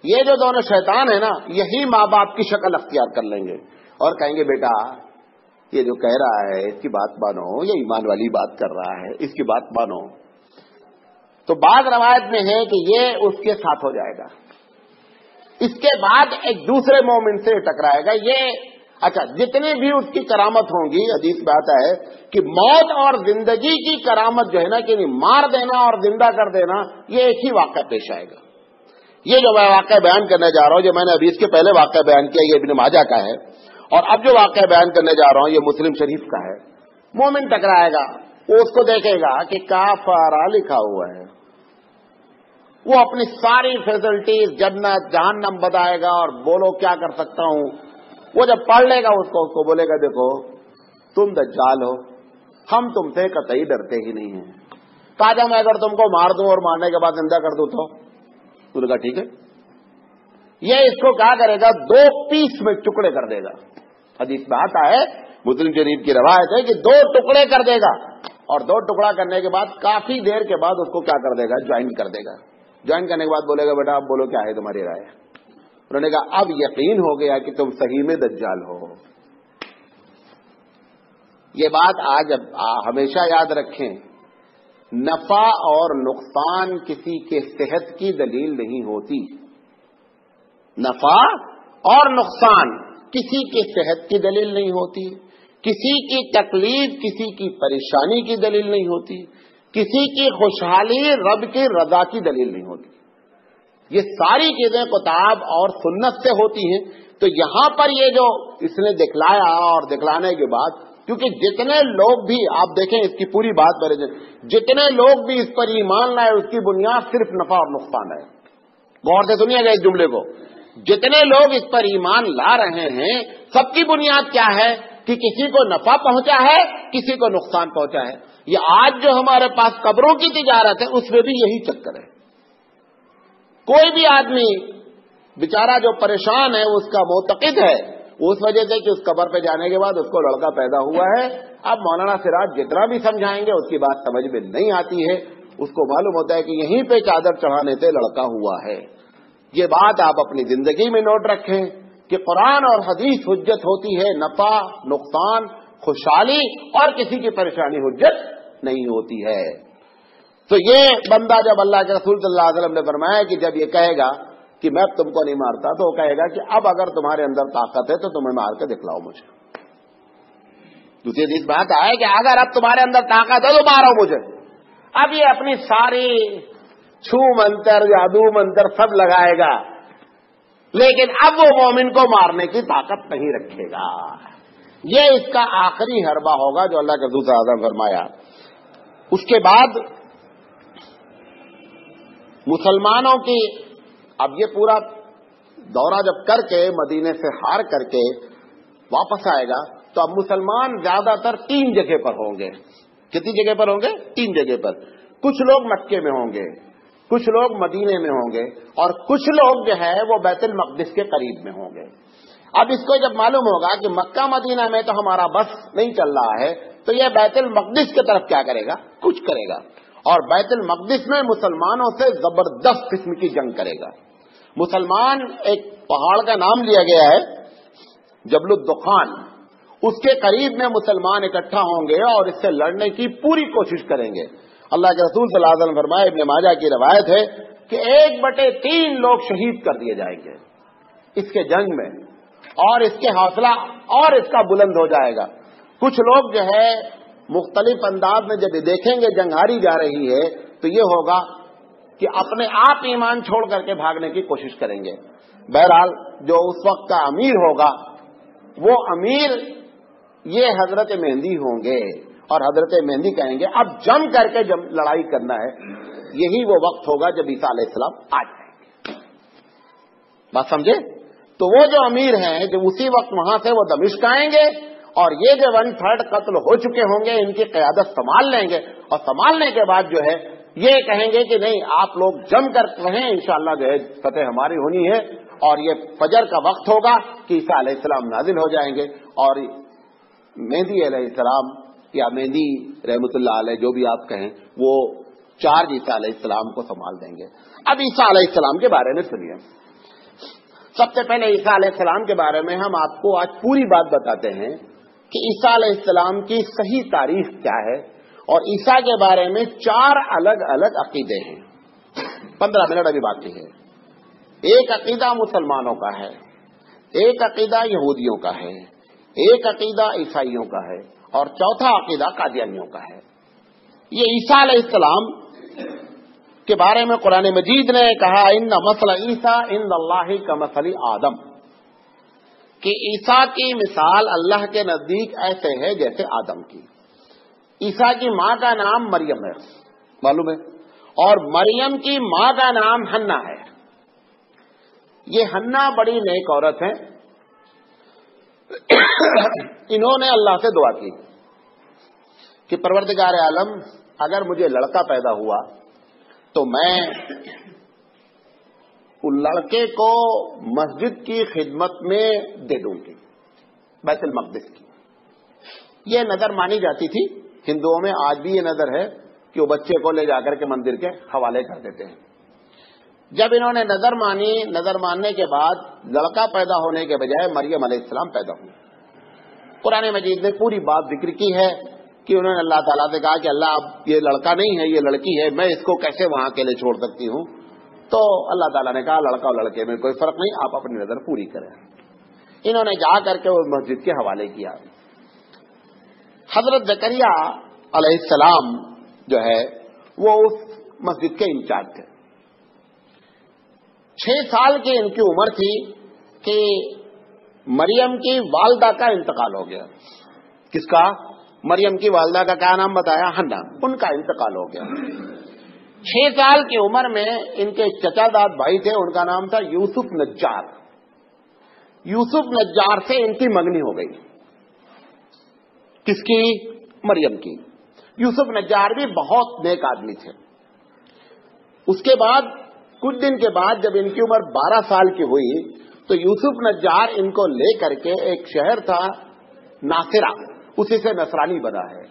یہ جو دونوں شیطان ہیں نا, یہی ماں باپ کی شکل اختیار کر لیں گے اور کہیں گے بیٹا یہ جو کہہ رہا ہے اس کی بات مانو, یہ ایمان والی بات کر رہا ہے, اس کی بات مانو. تو بعض روایت میں ہے کہ یہ اس کے ساتھ ہو جائے گا. اس کے بعد ایک دوسرے مومن سے ٹکرائے گا. یہ اچھا جتنی بھی اس کی کرامت ہوں گی, حدیث میں آتا ہے کہ موت اور زندگی کی کرامت جو ہے نا کہ مار دینا اور زندہ کر دینا, یہ ایک ہی واقعہ پیش آئے گا. یہ جو میں واقعہ بیان کرنے جا رہا ہوں, جو میں نے ابھی اس کے پہلے واقعہ بیان کیا یہ ابن ماجہ کا ہے, اور اب جو واقعہ بیان کرنے جا رہا ہوں یہ مسلم شریف کا ہے. مومن ٹکرائے گا, وہ اس کو دیکھے گا کہ کافرہ لکھا ہوا ہے, وہ اپنی ساری فیسلٹیز جنت جہنم بتائے گا اور بولو کیا کر سکتا ہوں. وہ جب پڑھ لے گا اس کو بولے گا دیکھو تم دجال ہو, ہم تم سے قطعی ڈرتے ہی نہیں ہیں. کہا میں اگر تم کو مار دوں اور مارنے کے بعد زندہ کر دوں تو نے کہا ٹھیک ہے. یہ اس کو کیا کرے گا, 2 پیس میں ٹکڑے کر دے گا. حدیث میں آتا ہے, مسلم شریف کی روایت ہے کہ 2 ٹکڑے کر دے گا, اور 2 ٹکڑا کرنے کے بعد کافی دیر کے بعد اس کو کیا کر دے گا, جوائن کر دے گا. جوائن کرنے کے بعد بولے گا بیٹا اب بولو کیا ہے تمہاری رائے. انہوں نے کہا اب یقین ہو گیا کہ تم صحیح میں دجال ہو. یہ بات آج ہمیشہ یاد رکھیں, نفع اور نقصان کسی کے صحت کی دلیل نہیں ہوتی. نفع اور نقصان کسی کی صحت کی دلیل نہیں ہوتی, کسی کی تکلیف کسی کی پریشانی کی دلیل نہیں ہوتی, کسی کی خوشحالی رب کی رضا کی دلیل نہیں ہوتی. یہ ساری چیزیں کتاب اور سنت سے ہوتی ہیں. تو یہاں پر یہ جو اس نے دکھلایا اور دکھلانے کے بعد, کیونکہ جتنے لوگ بھی آپ دیکھیں اس کی پوری بات پر, جتنے لوگ بھی اس پر ایمان لائے اس کی بنیاد صرف نفع اور نقصان ہے. غور سے سنیے گا اس جملے کو, جتنے لوگ اس پر ایمان لا رہے ہیں سب کی بنیاد کیا ہے کہ کسی کو نفع پہنچا ہے کسی کو نقصان پہنچا ہے. یہ آج جو ہمارے پاس قبروں کی تجارت ہے اس میں بھی یہی چکر ہے. کوئی بھی آدمی بیچارہ جو پریشان ہے اس کا معتقد ہے اس وجہ سے کہ اس قبر پہ جانے کے بعد اس کو لڑکا پیدا ہوا ہے. اب مولانا سراج جتنا بھی سمجھائیں گے اس کی بات سمجھ میں نہیں آتی ہے. اس کو معلوم ہوتا ہے کہ یہیں پہ چادر چڑھانے سے لڑکا ہوا ہے. یہ بات آپ اپنی زندگی میں نوٹ رکھیں کہ قرآن اور حدیث حجت ہوتی ہے, نفع نقصان خوشحالی اور کسی کی پریشانی حجت نہیں ہوتی ہے. تو یہ بندہ جب اللہ کے رسول صلی اللہ علیہ وسلم نے فرمایا کہ جب یہ کہے گا کہ میں تم کو نہیں مارتا, تو وہ کہے گا کہ اب اگر تمہارے اندر طاقت ہے تو تمہیں مار کے دکھلاؤ مجھے. دوسری حدیث بات ہے کہ اگر اب تمہارے اندر طاقت ہے تو مارو مجھے. اب یہ اپنی ساری چھو منتر جادو منتر سب لگائے گا, لیکن اب وہ مومن کو مارنے کی طاقت نہیں رکھے گا. یہ اس کا آخری حربہ ہوگا جو اللہ کے رسول صلی اللہ علیہ وسلم فرمایا. اس کے بعد مسلمانوں کی اب یہ پورا دورہ جب کر کے مدینے سے ہار کر کے واپس آئے گا تو اب مسلمان زیادہ تر 3 جگہ پر ہوں گے. کتنی جگہ پر ہوں گے؟ 3 جگہ پر. کچھ لوگ مکے میں ہوں گے, کچھ لوگ مدینے میں ہوں گے, اور کچھ لوگ جو ہے وہ بیت المقدس کے قریب میں ہوں گے. اب اس کو جب معلوم ہوگا کہ مکہ مدینہ میں تو ہمارا بس نہیں چل رہا ہے, تو یہ بیت المقدس کی طرف کیا کرے گا؟ کچھ کرے گا. اور بیت المقدس میں مسلمانوں سے زبردست قسم کی جنگ کرے گا. مسلمان ایک پہاڑ کا نام لیا گیا ہے جبل الدخان, اس کے قریب میں مسلمان اکٹھا ہوں گے اور اس سے لڑنے کی پوری کوشش کریں گے. اللہ کے رسول صلی اللہ علیہ وسلم فرمائے, ابن ماجہ کی روایت ہے کہ 1/3 لوگ شہید کر دیے جائیں گے اس کے جنگ میں, اور اس کے حوصلہ اور اس کا بلند ہو جائے گا. کچھ لوگ جو ہے مختلف انداز میں جب یہ دیکھیں گے جنگ ہاری جا رہی ہے تو یہ ہوگا کہ اپنے آپ ایمان چھوڑ کر کے بھاگنے کی کوشش کریں گے. بہرحال جو اس وقت کا امیر ہوگا وہ امیر یہ حضرت مہدی ہوں گے, اور حضرت مہدی کہیں گے اب جم کر کے لڑائی کرنا ہے. یہی وہ وقت ہوگا جب عیسیٰ علیہ السلام آ جائیں گے. بات سمجھے؟ تو وہ جو امیر ہیں جو اسی وقت وہاں سے وہ دمشق آئیں گے اور یہ جو 1/3 قتل ہو چکے ہوں گے ان کی قیادت سنبھال لیں گے, اور سنبھالنے کے بعد جو ہے یہ کہیں گے کہ نہیں آپ لوگ جم کر رہیں, انشاءاللہ جو ہے فتح ہماری ہونی ہے, اور یہ فجر کا وقت ہوگا کہ عیسیٰ علیہ السلام نازل ہو جائیں گے اور مہدی علیہ السلام یا مہدی رحمۃ اللہ علیہ جو بھی آپ کہیں وہ چارج عیسیٰ علیہ السلام کو سنبھال دیں گے. اب عیسیٰ علیہ السلام کے بارے میں سنیے. سب سے پہلے عیسیٰ علیہ السلام کے بارے میں ہم آپ کو آج پوری بات بتاتے ہیں کہ عیسیٰ علیہ السلام کی صحیح تاریخ کیا ہے, اور عیسیٰ کے بارے میں 4 الگ الگ عقیدے ہیں. 15 منٹ ابھی باقی ہے. ایک عقیدہ مسلمانوں کا ہے, ایک عقیدہ یہودیوں کا ہے, ایک عقیدہ عیسائیوں کا ہے, اور چوتھا عقیدہ قادیانیوں کا ہے. یہ عیسیٰ علیہ السلام کے بارے میں قرآن مجید نے کہا ان مثل عیسیٰ عند اللہ کمثل آدم, کہ عیسیٰ کی مثال اللہ کے نزدیک ایسے ہے جیسے آدم کی. عیسیٰ کی ماں کا نام مریم ہے, معلوم ہے, اور مریم کی ماں کا نام حنا ہے. یہ حنا بڑی نیک عورت ہے. انہوں نے اللہ سے دعا کی کہ پروردگار عالم اگر مجھے لڑکا پیدا ہوا تو میں ان لڑکے کو مسجد کی خدمت میں دے دوں گی, بیت المقدس کی. یہ نظر مانی جاتی تھی ہندوؤں میں, آج بھی یہ نظر ہے کہ وہ بچے کو لے جا کر کے مندر کے حوالے کر دیتے ہیں. جب انہوں نے نظر مانی, نظر ماننے کے بعد لڑکا پیدا ہونے کے بجائے مریم علیہ السلام پیدا ہوئی. قرآن مجید نے پوری بات ذکر کی ہے کہ انہوں نے اللہ تعالیٰ سے کہا کہ اللہ اب یہ لڑکا نہیں ہے, یہ لڑکی ہے, میں اس کو کیسے وہاں کے لیے چھوڑ سکتی ہوں. تو اللہ تعالیٰ نے کہا لڑکا اور لڑکے میں کوئی فرق نہیں, آپ اپنی نظر پوری کریں. انہوں نے جا کر کے وہ مسجد کے حوالے کیا. حضرت زکریا علیہ السلام جو ہے وہ اس مسجد کے انچارج تھے. 6 سال کی ان کی عمر تھی کہ مریم کی والدہ کا انتقال ہو گیا. کس کا؟ مریم کی والدہ کا کیا نام بتایا؟ حنا. ان کا انتقال ہو گیا. 6 سال کی عمر میں ان کے چچا داد بھائی تھے, ان کا نام تھا یوسف نجار. یوسف نجار سے ان کی منگنی ہو گئی. کس کی؟ مریم کی. یوسف نجار بھی بہت نیک آدمی تھے. اس کے بعد کچھ دن کے بعد جب ان کی عمر 12 سال کی ہوئی تو یوسف نجار ان کو لے کر کے ایک شہر تھا ناصرہ, اسی سے نصرانی بنا ہے,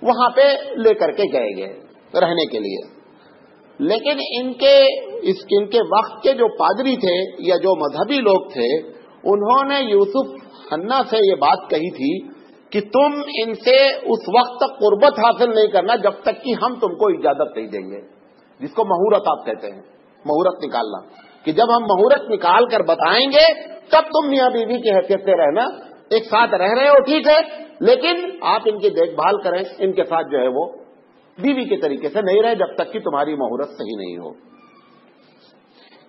وہاں پہ لے کر کے گئے رہنے کے لیے. لیکن ان کے وقت کے جو پادری تھے یا جو مذہبی لوگ تھے انہوں نے یوسف حنا سے یہ بات کہی تھی کہ تم ان سے اس وقت تک قربت حاصل نہیں کرنا جب تک کہ ہم تم کو اجازت نہیں دیں گے, جس کو مہورت آپ کہتے ہیں, مہورت نکالنا, کہ جب ہم مہورت نکال کر بتائیں گے تب تم میاں بیوی کی حیثیت سے رہنا, ایک ساتھ رہ رہے ہو ٹھیک ہے, لیکن آپ ان کی دیکھ بھال کریں, ان کے ساتھ جو ہے وہ بیوی کے طریقے سے نہیں رہے جب تک کہ تمہاری مہورت صحیح نہیں ہو.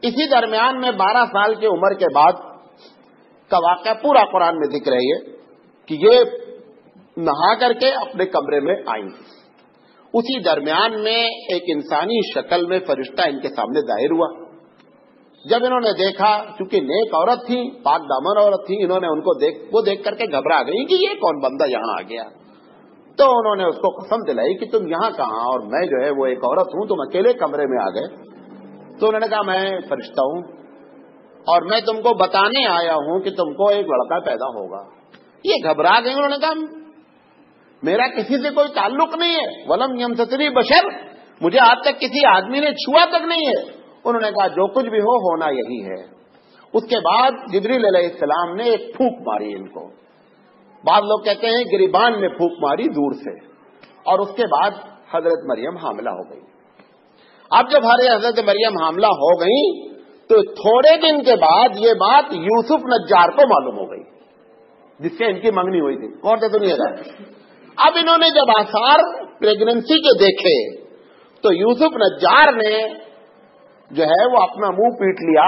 اسی درمیان میں 12 سال کی عمر کے بعد کا واقعہ پورا قرآن میں ذکر ہے کہ یہ نہا کر کے اپنے کمرے میں آئیں. اسی درمیان میں ایک انسانی شکل میں فرشتہ ان کے سامنے ظاہر ہوا. جب انہوں نے دیکھا, چونکہ نیک عورت تھی, پاک دامن عورت تھی, انہوں نے ان کو دیکھ کر کے گھبرا گئی کہ یہ کون بندہ یہاں آ گیا. تو انہوں نے اس کو قسم دلائی کہ تم یہاں کہاں, اور میں جو ہے وہ ایک عورت ہوں, تم اکیلے کمرے میں آ گئے. تو انہوں نے کہا میں فرشتہ ہوں اور میں تم کو بتانے آیا ہوں کہ تم کو ایک لڑکا پیدا ہوگا. یہ گھبرا گئی. انہوں نے کہا میرا کسی سے کوئی تعلق نہیں ہے, ولم یمسسنی بشر, مجھے آج تک کسی آدمی نے چھوا تک نہیں ہے. انہوں نے کہا جو کچھ بھی ہو ہونا یہی ہے. اس کے بعد جبریل علیہ السلام نے ایک پھونک ماری ان کو. بعض لوگ کہتے ہیں گریبان میں پھونک ماری دور سے, اور اس کے بعد حضرت مریم حاملہ ہو گئی. اب جب حضرت مریم حاملہ ہو گئی تو تھوڑے دن کے بعد یہ بات یوسف نجار کو معلوم ہو گئی جس سے ان کی منگنی ہوئی تھی. کون تھے دنیا کا؟ اب انہوں نے جب آثار پریگننسی کے دیکھے تو یوسف نجار نے جو ہے وہ اپنا منہ پیٹ لیا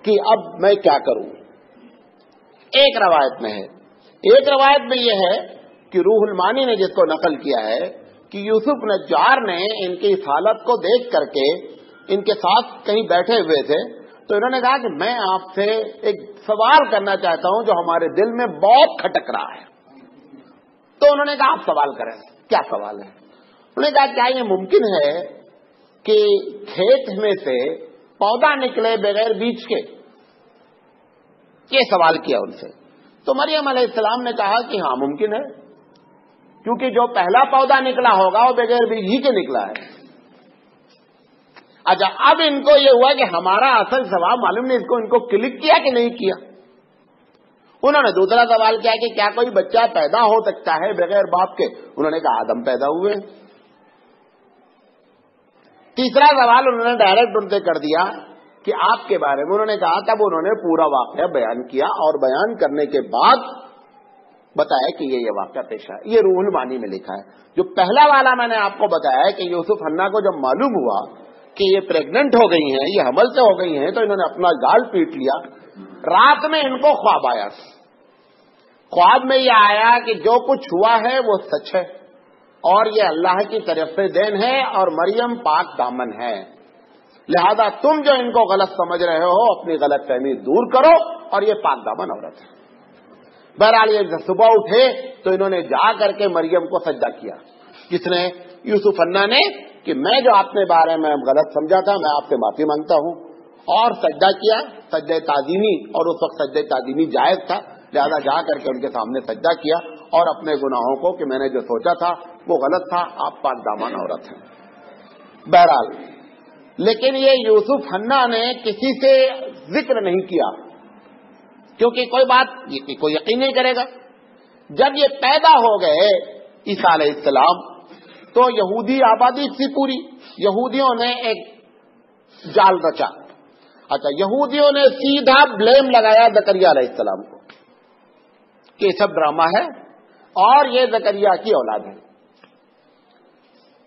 کہ اب میں کیا کروں. ایک روایت میں ہے, ایک روایت میں یہ ہے کہ روح المانی نے جس کو نقل کیا ہے کہ یوسف نجار نے ان کی اس حالت کو دیکھ کر کے ان کے ساتھ کہیں بیٹھے ہوئے تھے، تو انہوں نے کہا کہ میں آپ سے ایک سوال کرنا چاہتا ہوں جو ہمارے دل میں بہت کھٹک رہا ہے۔ تو انہوں نے کہا آپ سوال کریں۔ کیا سوال ہے؟ انہوں نے کہا کیا یہ ممکن ہے کہ کھیت میں سے پودا نکلے بغیر بیج کے؟ یہ سوال کیا ان سے۔ تو مریم علیہ السلام نے کہا کہ ہاں ممکن ہے، کیونکہ جو پہلا پودا نکلا ہوگا وہ بغیر بیج ہی کے نکلا ہے۔ اچھا، اب ان کو یہ ہوا کہ ہمارا اصل سوال معلوم نہیں ان کو کلک کیا کہ نہیں کیا۔ انہوں نے دوسرا سوال کیا کہ کیا کوئی بچہ پیدا ہو سکتا ہے بغیر باپ کے؟ انہوں نے کہا آدم پیدا ہوئے۔ تیسرا سوال انہوں نے ڈائریکٹ ان سے کر دیا کہ آپ کے بارے میں، انہوں نے کہا تب انہوں نے پورا واقعہ بیان کیا، اور بیان کرنے کے بعد بتایا کہ یہ واقعہ پیش ہے۔ یہ روح المعانی میں لکھا ہے۔ جو پہلا والا میں نے آپ کو بتایا ہے کہ یوسف حنا کو جب معلوم ہوا کہ یہ پریگننٹ ہو گئی ہیں، یہ حمل سے ہو گئی ہیں، تو انہوں نے اپنا گال پیٹ لیا۔ رات میں ان کو خواب آیا، خواب میں یہ آیا کہ جو کچھ ہوا ہے وہ سچ ہے، اور یہ اللہ کی طرف سے دین ہے، اور مریم پاک دامن ہے، لہذا تم جو ان کو غلط سمجھ رہے ہو اپنی غلط فہمی دور کرو، اور یہ پاک دامن عورت ہے۔ بہرحال یہ صبح اٹھے تو انہوں نے جا کر کے مریم کو سجدہ کیا۔ کس نے؟ یوسف حنا نے، کہ میں جو آپ کے بارے میں غلط سمجھا تھا میں آپ سے معافی مانگتا ہوں، اور سجدہ کیا، سجدہ تعظیمی، اور اس وقت سجدہ تعظیمی جائز تھا، لہذا جا کر کے ان کے سامنے سجدہ کیا، اور اپنے گناہوں کو کہ میں نے جو سوچا تھا وہ غلط تھا، آپ پاک دامن عورت ہیں۔ بہرحال لیکن یہ یوسف حنا نے کسی سے ذکر نہیں کیا، کیونکہ کوئی بات کوئی یقین نہیں کرے گا۔ جب یہ پیدا ہو گئے عیسیٰ علیہ السلام تو یہودی آبادی تھی پوری، یہودیوں نے ایک جال رچا۔ اچھا، یہودیوں نے سیدھا بلیم لگایا زکریا علیہ السلام کو کہ یہ سب ڈرامہ ہے اور یہ زکریا کی اولاد ہے۔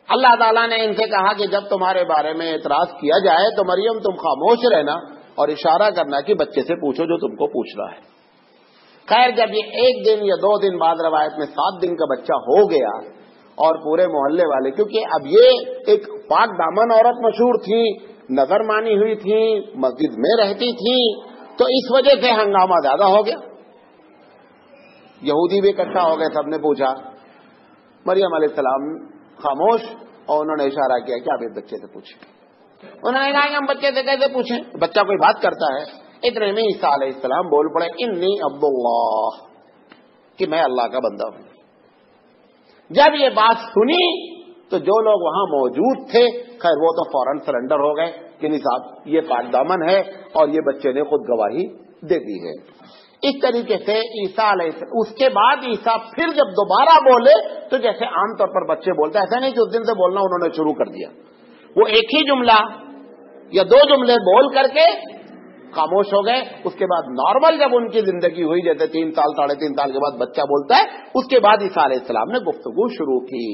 اللہ تعالیٰ نے ان سے کہا کہ جب تمہارے بارے میں اعتراض کیا جائے تو مریم تم خاموش رہنا اور اشارہ کرنا کہ بچے سے پوچھو جو تم کو پوچھنا ہے۔ خیر، جب یہ 1 دن یا 2 دن بعد روایت میں 7 دن کا بچہ ہو گیا، اور پورے محلے والے، کیونکہ اب یہ ایک پاک دامن عورت مشہور تھی، نظر مانی ہوئی تھی، مسجد میں رہتی تھی، تو اس وجہ سے ہنگامہ زیادہ ہو گیا۔ یہودی بھی اکٹھا ہو گئے، سب نے پوچھا، مریم علیہ السلام خاموش، اور انہوں نے اشارہ کیا کہ آپ اس بچے سے پوچھیں۔ انہوں نے کہا کہ ہم بچے سے کیسے پوچھیں، بچہ کوئی بات کرتا ہے۔ اتنے میں عیسیٰ علیہ السلام بول پڑے، انی عبداللہ، کہ میں اللہ کا بندہ ہوں۔ جب یہ بات سنی تو جو لوگ وہاں موجود تھے، خیر وہ تو فوراً سرنڈر ہو گئے کہ نہیں صاحب یہ پاک دامن ہے، اور یہ بچے نے خود گواہی دے دی ہے۔ اس طریقے سے عیسیٰ علیہ السلام، اس کے بعد عیسیٰ پھر جب دوبارہ بولے تو جیسے عام طور پر بچے بولتے، ایسا نہیں کہ اس دن سے بولنا انہوں نے شروع کر دیا، وہ ایک ہی جملہ یا 2 جملے بول کر کے خاموش ہو گئے۔ اس کے بعد نارمل جب ان کی زندگی ہوئی، جیسے 3 سال 3.5 سال کے بعد بچہ بولتا ہے، اس کے بعد عیسیٰ علیہ السلام نے گفتگو شروع کی۔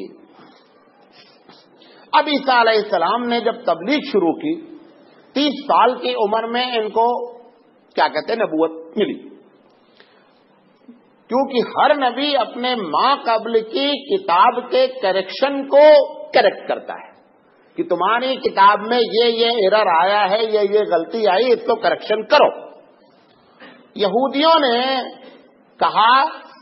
اب عیسیٰ علیہ السلام نے جب تبلیغ شروع کی، 30 سال کی عمر میں ان کو کیا کہتے ہیں نبوت ملی، کیونکہ ہر نبی اپنے ماں قبل کی کتاب کے کریکشن کو کریکٹ کرتا ہے کہ تمہاری کتاب میں یہ ایرر آیا ہے، یہ غلطی آئی، اس کو کریکشن کرو۔ یہودیوں نے کہا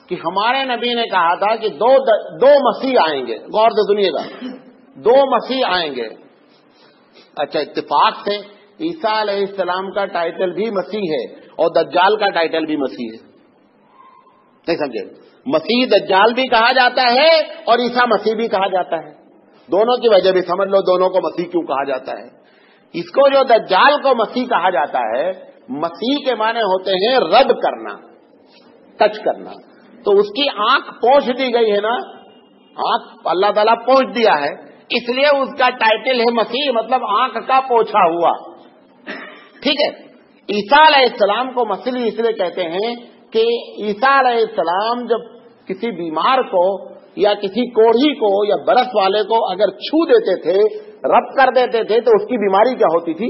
کہ ہمارے نبی نے کہا تھا کہ دو مسیح آئیں گے، غور سے سنیے گا، 2 مسیح آئیں گے۔ اچھا، اتفاق سے عیسیٰ علیہ السلام کا ٹائٹل بھی مسیح ہے اور دجال کا ٹائٹل بھی مسیح ہے، نہیں سمجھے؟ مسیح دجال بھی کہا جاتا ہے اور عیسیٰ مسیح بھی کہا جاتا ہے، دونوں کی وجہ بھی سمجھ لو، دونوں کو مسیح کیوں کہا جاتا ہے۔ اس کو جو دجال کو مسیح کہا جاتا ہے، مسیح کے معنی ہوتے ہیں رب کرنا، ٹچ کرنا، تو اس کی آنکھ پوچھ دی گئی ہے نا، آنکھ اللہ تعالیٰ پوچھ دیا ہے، اس لیے اس کا ٹائٹل ہے مسیح، مطلب آنکھ کا پوچھا ہوا، ٹھیک ہے۔ عیسیٰ علیہ السلام کو مسیح اس لیے کہتے ہیں کہ عیسیٰ علیہ السلام جب کسی بیمار کو یا کسی کوڑھی کو یا برس والے کو اگر چھو دیتے تھے، رب کر دیتے تھے، تو اس کی بیماری کیا ہوتی تھی؟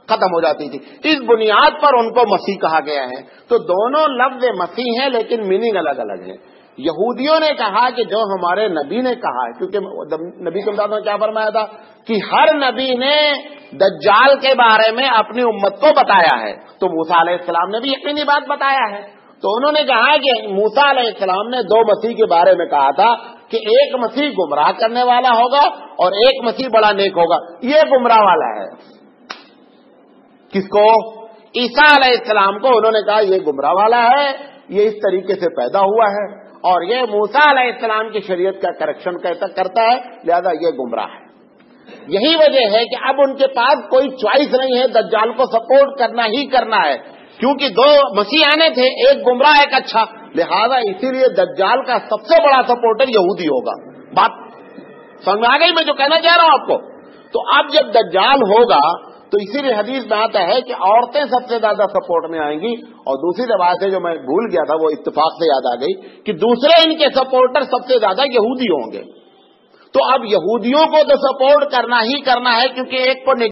ختم ہو جاتی تھی۔ اس بنیاد پر ان کو مسیح کہا گیا ہے۔ تو دونوں لفظ مسیح ہیں لیکن میننگ الگ الگ ہے۔ یہودیوں نے کہا کہ جو ہمارے نبی نے کہا ہے، کیونکہ نبی کے مطابق کیا فرمایا تھا کہ ہر نبی نے دجال کے بارے میں اپنی امت کو بتایا ہے، تو موسیٰ علیہ السلام نے بھی یقینی بات بتایا ہے۔ تو انہوں نے کہا کہ موسیٰ علیہ السلام نے دو مسیح کے بارے میں کہا تھا کہ ایک مسیح گمراہ کرنے والا ہوگا اور ایک مسیح بڑا نیک ہوگا، یہ گمراہ والا ہے۔ کس کو؟ عیسیٰ علیہ السلام کو انہوں نے کہا یہ گمراہ والا ہے، یہ اس طریقے سے پیدا ہوا ہے اور یہ موسیٰ علیہ السلام کی شریعت کا کریکشن کرتا ہے، لہذا یہ گمراہ ہے۔ یہی وجہ ہے کہ اب ان کے پاس کوئی چوائس نہیں ہے، دجال کو سپورٹ کرنا ہی کرنا ہے، کیونکہ دو مسیح آنے تھے، ایک گمراہ ایک اچھا، لہذا اسی لیے دجال کا سب سے بڑا سپورٹر یہودی ہوگا۔ بات سمجھ میں آ گئی میں جو کہنا چاہ رہا ہوں آپ کو؟ تو اب جب دجال ہوگا تو اسی لیے حدیث میں آتا ہے کہ عورتیں سب سے زیادہ سپورٹ میں آئیں گی، اور دوسری روایت ہے جو میں بھول گیا تھا وہ اتفاق سے یاد آ گئی کہ دوسرے ان کے سپورٹر سب سے زیادہ یہودی ہوں گے۔ تو اب یہودیوں کو تو سپورٹ کرنا ہی کرنا ہے، کیونکہ ایک کو